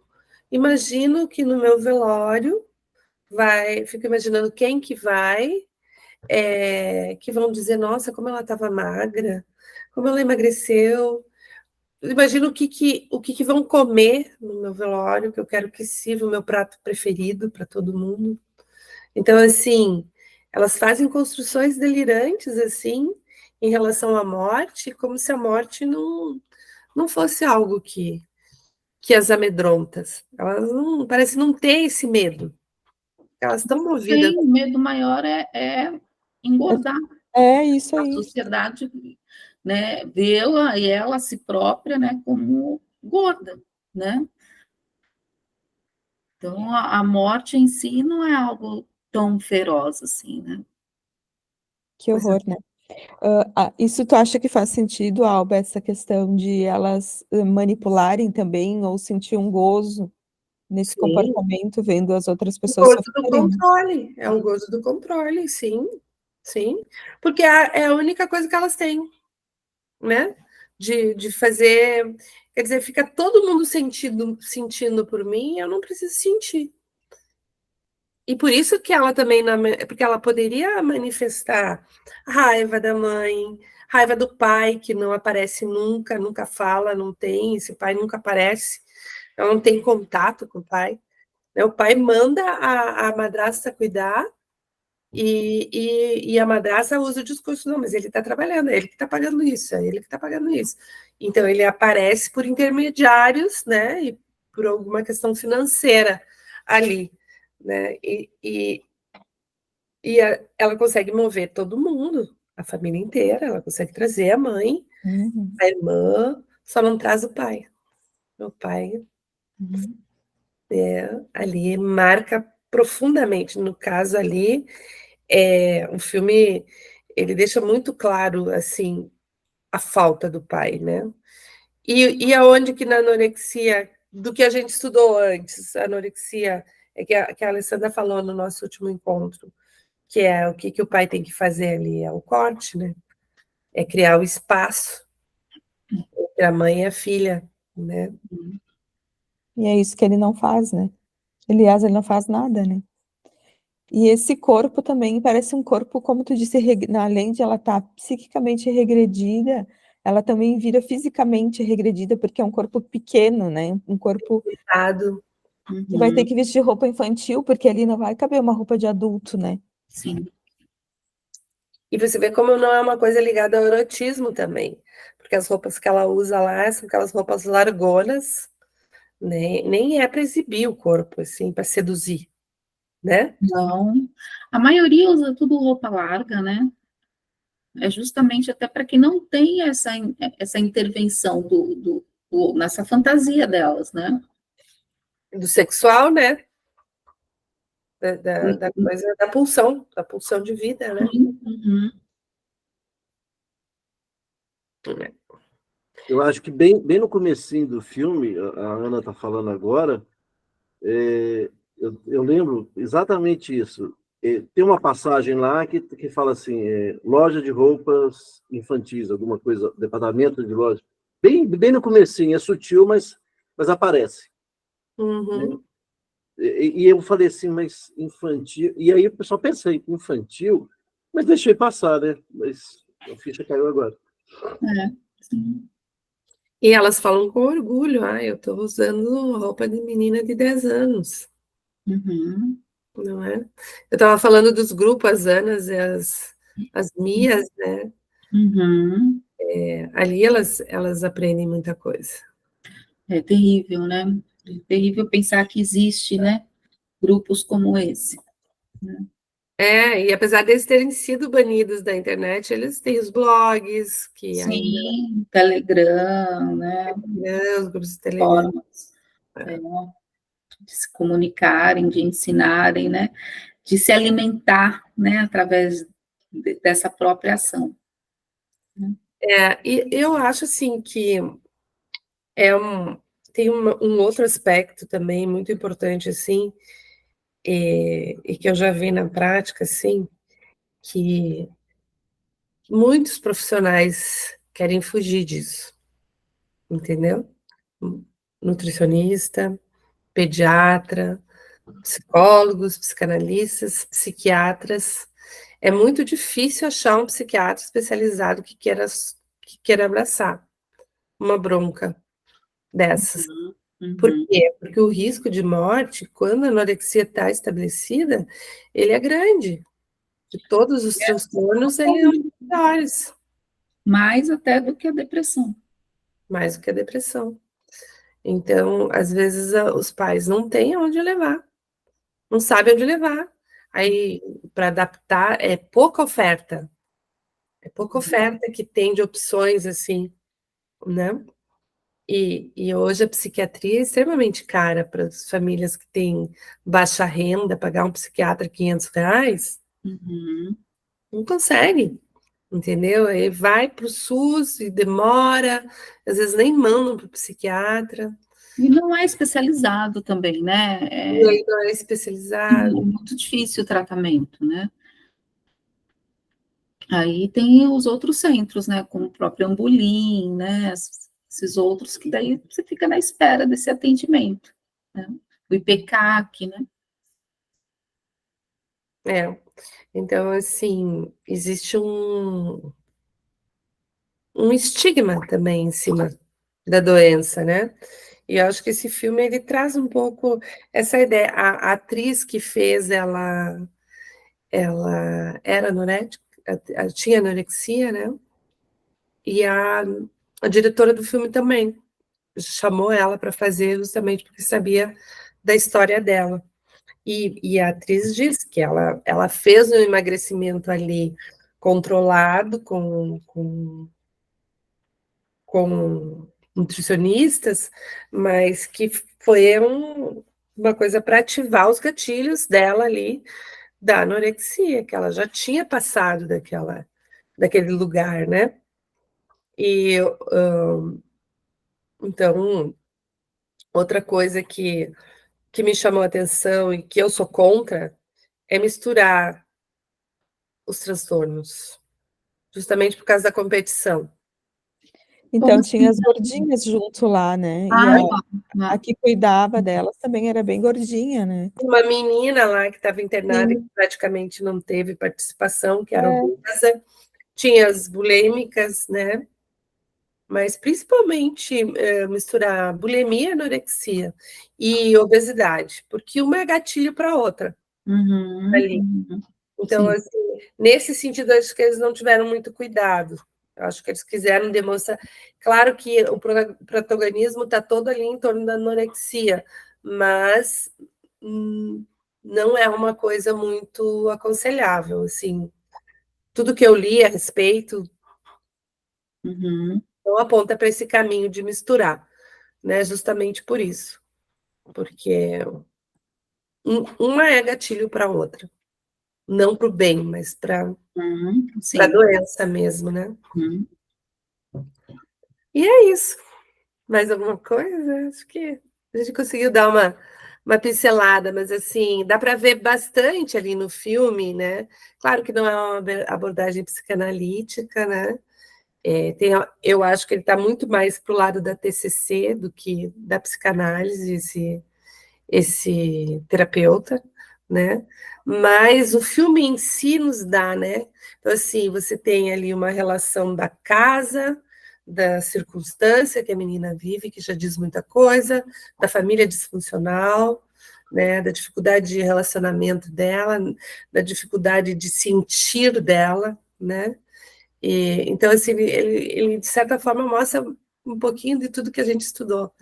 Speaker 1: imagino que no meu velório fico imaginando quem que vai. que vão dizer, nossa, como ela estava magra, como ela emagreceu. Eu imagino o que vão comer no meu velório, que eu quero que sirva o meu prato preferido para todo mundo. Então, assim, elas fazem construções delirantes, assim, em relação à morte, como se a morte não fosse algo que as amedronta. Elas não, parece não ter esse medo. Elas estão movidas.
Speaker 3: O medo maior é engordar.
Speaker 2: É isso
Speaker 3: A
Speaker 2: aí.
Speaker 3: sociedade, né, vê-la e ela a si própria, né, como gorda, né? Então, a morte em si não é algo tão feroz assim, né?
Speaker 2: Que horror, né? Isso tu acha que faz sentido, Alba, essa questão de elas manipularem também ou sentir um gozo nesse
Speaker 1: Sim,
Speaker 2: comportamento, vendo as outras
Speaker 1: o
Speaker 2: pessoas
Speaker 1: gozo do
Speaker 2: sofrerem?
Speaker 1: controle. É o gozo do controle, sim. Sim. Porque é a única coisa que elas têm, né? De fazer. Quer dizer, fica todo mundo sentindo por mim, eu não preciso sentir. E por isso que ela também, porque ela poderia manifestar raiva da mãe, raiva do pai, que não aparece nunca, nunca fala, não tem, esse pai nunca aparece, ela não tem contato com o pai. Né? O pai manda a madrasta cuidar e a madrasta usa o discurso, não, mas ele está trabalhando, é ele que está pagando isso, é ele que está pagando isso. Então, ele aparece por intermediários, né, e por alguma questão financeira ali, né, ela consegue mover todo mundo, a família inteira, ela consegue trazer a mãe,
Speaker 2: Uhum.
Speaker 1: a irmã, só não traz o pai. O pai ali marca profundamente, no caso ali, um filme, ele deixa muito claro, assim, a falta do pai, né? E aonde que na anorexia, do que a gente estudou antes, a anorexia, que a Alessandra falou no nosso último encontro, que é o que o pai tem que fazer ali, é o corte, né? É criar o espaço entre a mãe e a filha, né?
Speaker 2: E é isso que ele não faz, né? Aliás, ele não faz nada, né? E esse corpo também parece um corpo, como tu disse, além de ela estar psiquicamente regredida, ela também vira fisicamente regredida, porque é um corpo pequeno, né? Um corpo
Speaker 1: Cuidado.
Speaker 2: que vai ter que vestir roupa infantil, porque ali não vai caber uma roupa de adulto, né?
Speaker 3: Sim.
Speaker 1: E você vê como não é uma coisa ligada ao erotismo também, porque as roupas que ela usa lá são aquelas roupas largonas, né? Nem é para exibir o corpo, assim, para seduzir, né?
Speaker 3: Não. A maioria usa tudo roupa larga, né? É justamente até para que não tenha essa intervenção nessa fantasia delas, né?
Speaker 1: Do sexual, né? Da coisa da pulsão de vida, né?
Speaker 3: Uhum.
Speaker 5: Eu acho que bem no comecinho do filme, a Ana está falando agora, eu lembro exatamente isso. Tem uma passagem lá que fala assim, loja de roupas infantis, alguma coisa, departamento de loja. Bem no comecinho, é sutil, mas aparece. Né?
Speaker 1: Uhum.
Speaker 5: E eu falei assim, mas infantil... E aí o pessoal pensei, infantil, mas deixei passar, né? Mas a ficha caiu agora.
Speaker 3: Sim.
Speaker 1: E elas falam com orgulho, eu estou usando roupa de menina de 10 anos,
Speaker 3: Uhum.
Speaker 1: não é? Eu estava falando dos grupos, as Anas e as Mias, né?
Speaker 3: Uhum.
Speaker 1: Ali elas aprendem muita coisa.
Speaker 3: É terrível, né? É terrível pensar que existe, né? Grupos como esse.
Speaker 1: E apesar deles terem sido banidos da internet, eles têm os blogs, que ainda
Speaker 3: Sim, Telegram, né?
Speaker 1: os grupos de Telegram.
Speaker 3: Formas de se comunicarem, de ensinarem, né? De se alimentar, né? Através dessa própria ação.
Speaker 1: E eu acho assim que tem um outro aspecto também muito importante assim, e que eu já vi na prática assim, que muitos profissionais querem fugir disso, entendeu? Nutricionista, pediatra, psicólogos, psicanalistas, psiquiatras, É muito difícil achar um psiquiatra especializado que queira abraçar uma bronca dessas. Por quê? Porque o risco de morte, quando a anorexia está estabelecida, ele é grande. De todos os transtornos, ele é um dos maiores.
Speaker 3: Mais até do que a depressão.
Speaker 1: Mais do que a depressão. Então, às vezes, os pais não têm onde levar. Não sabem onde levar. Aí, para adaptar, é pouca oferta. É pouca oferta que tem de opções, assim, né? E hoje a psiquiatria é extremamente cara para as famílias que têm baixa renda, pagar um psiquiatra R$ 500, não consegue, entendeu? Aí vai para o SUS e demora, às vezes nem mandam para o psiquiatra.
Speaker 3: E não é especializado também, né?
Speaker 1: Ele não é especializado.
Speaker 3: É muito difícil o tratamento, né? Aí tem os outros centros, né? Como o próprio Ambulim, né? Esses outros que daí você fica na espera desse atendimento, né? O IPCAC, né?
Speaker 1: Então, assim, existe um estigma também em cima da doença, né? E eu acho que esse filme ele traz um pouco essa ideia. A atriz que fez ela era anorética, tinha anorexia, né? E a diretora do filme também chamou ela para fazer justamente porque sabia da história dela. E a atriz diz que ela fez um emagrecimento ali controlado com nutricionistas, mas que foi uma coisa para ativar os gatilhos dela ali da anorexia, que ela já tinha passado daquele lugar, né? E então, outra coisa que me chamou a atenção e que eu sou contra é misturar os transtornos, justamente por causa da competição.
Speaker 2: Então, tinha as gordinhas junto lá, né? E a que cuidava delas também era bem gordinha, né?
Speaker 1: Uma menina lá que estava internada e
Speaker 2: Sim.
Speaker 1: que praticamente não teve participação, que era obesa, tinha as bulêmicas, né? Mas principalmente misturar bulimia, anorexia e obesidade, porque uma é gatilho para a outra ali. Então,
Speaker 3: Sim.
Speaker 1: assim, nesse sentido, acho que eles não tiveram muito cuidado. Eu acho que eles quiseram demonstrar. Claro que o protagonismo está todo ali em torno da anorexia, mas não é uma coisa muito aconselhável. Assim, tudo que eu li a respeito não aponta para esse caminho de misturar, né? Justamente por isso, porque uma é gatilho para a outra, não para o bem, mas para a doença mesmo, né? E é isso. Mais alguma coisa? Acho que a gente conseguiu dar uma pincelada, mas assim, dá para ver bastante ali no filme, né? Claro que não é uma abordagem psicanalítica, né? Eu acho que ele está muito mais para o lado da TCC do que da psicanálise, esse terapeuta, né? Mas o filme em si nos dá, né? Então, assim, você tem ali uma relação da casa, da circunstância que a menina vive, que já diz muita coisa, da família disfuncional, né? Da dificuldade de relacionamento dela, da dificuldade de sentir dela, né? Então, assim, ele, de certa forma, mostra um pouquinho de tudo que a gente estudou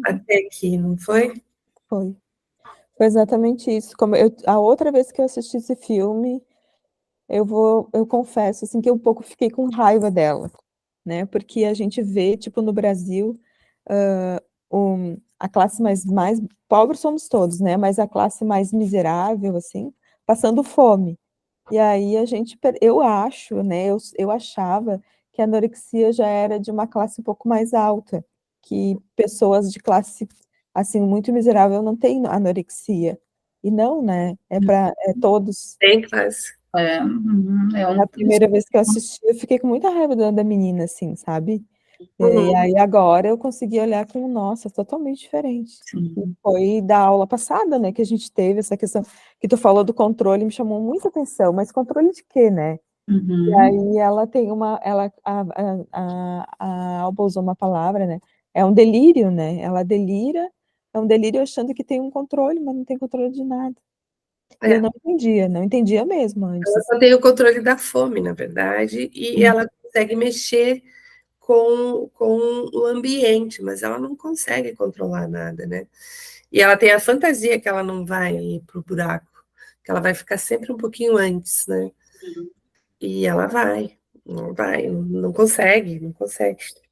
Speaker 1: até aqui, não foi?
Speaker 2: Foi exatamente isso. A outra vez que eu assisti esse filme, eu confesso assim que eu um pouco fiquei com raiva dela, né? Porque a gente vê, tipo, no Brasil, a classe mais pobre somos todos, né? Mas a classe mais miserável, assim, passando fome. E aí eu acho, né? Eu achava que a anorexia já era de uma classe um pouco mais alta, que pessoas de classe assim muito miserável não têm anorexia. E não, né? É todos.
Speaker 1: Tem classe.
Speaker 2: Na primeira vez que eu assisti, eu fiquei com muita raiva da menina, assim, sabe? E aí agora eu consegui olhar com, nossa, totalmente diferente. Foi da aula passada, né, que a gente teve essa questão, que tu falou do controle, me chamou muita atenção, mas controle de quê, né? E aí ela tem a Alba usou uma palavra, né, é um delírio, né, ela delira, é um delírio achando que tem um controle, mas não tem controle de nada. E eu não entendia mesmo antes.
Speaker 1: Ela só tem o controle da fome, na verdade, e ela consegue mexer com o ambiente, mas ela não consegue controlar nada, né? E ela tem a fantasia que ela não vai ir para o buraco, que ela vai ficar sempre um pouquinho antes, né? E ela vai, não consegue.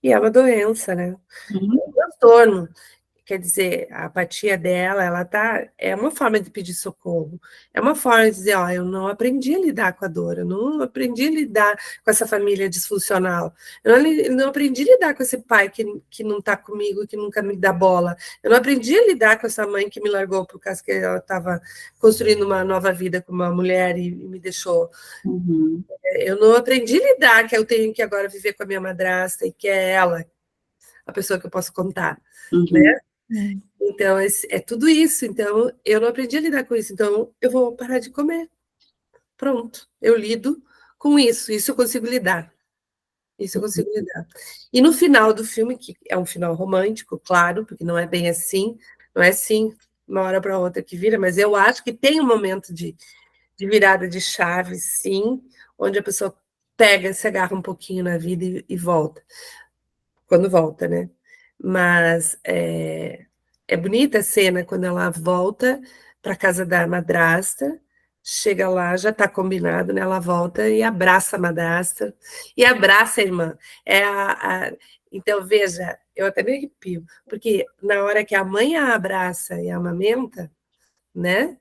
Speaker 1: E é uma doença, né? É um transtorno. Quer dizer, a apatia dela, é uma forma de pedir socorro, é uma forma de dizer, ó, eu não aprendi a lidar com a dor, eu não aprendi a lidar com essa família disfuncional, eu não aprendi a lidar com esse pai que não está comigo, que nunca me dá bola, eu não aprendi a lidar com essa mãe que me largou por causa que ela estava construindo uma nova vida com uma mulher e me deixou. Eu não aprendi a lidar que eu tenho que agora viver com a minha madrasta e que é ela a pessoa que eu posso contar, né? Então, é tudo isso. Então, eu não aprendi a lidar com isso. Então, eu vou parar de comer. Pronto. Eu lido com isso. Isso eu consigo lidar. E no final do filme, que é um final romântico, claro, porque não é bem assim, não é assim, uma hora para outra que vira, mas eu acho que tem um momento de virada de chave, sim, onde a pessoa se agarra um pouquinho na vida e volta. Quando volta, né? Mas é bonita a cena quando ela volta para a casa da madrasta, chega lá, já está combinado, né? Ela volta e abraça a madrasta e abraça a irmã. Então, veja, eu até me arrepio, porque na hora que a mãe a abraça e a amamenta, né?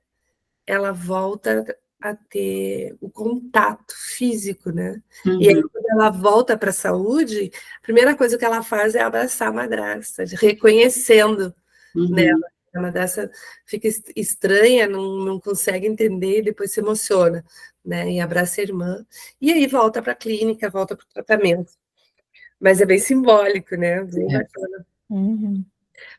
Speaker 1: Ela volta a ter o contato físico, né? E aí, quando ela volta para a saúde, a primeira coisa que ela faz é abraçar a madrasta, reconhecendo nela. A madrasta fica estranha, não consegue entender, e depois se emociona, né? E abraça a irmã. E aí volta para a clínica, volta para o tratamento. Mas é bem simbólico, né? Bem bacana.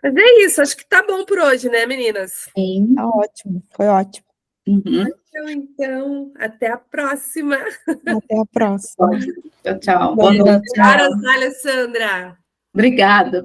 Speaker 1: Mas é isso, acho que tá bom por hoje, né, meninas?
Speaker 3: Sim.
Speaker 2: Tá ótimo, foi ótimo.
Speaker 1: Então, até a próxima.
Speaker 2: Até a próxima.
Speaker 3: Tchau, tchau.
Speaker 2: Boa noite.
Speaker 1: Tchau, Alessandra.
Speaker 3: Obrigada.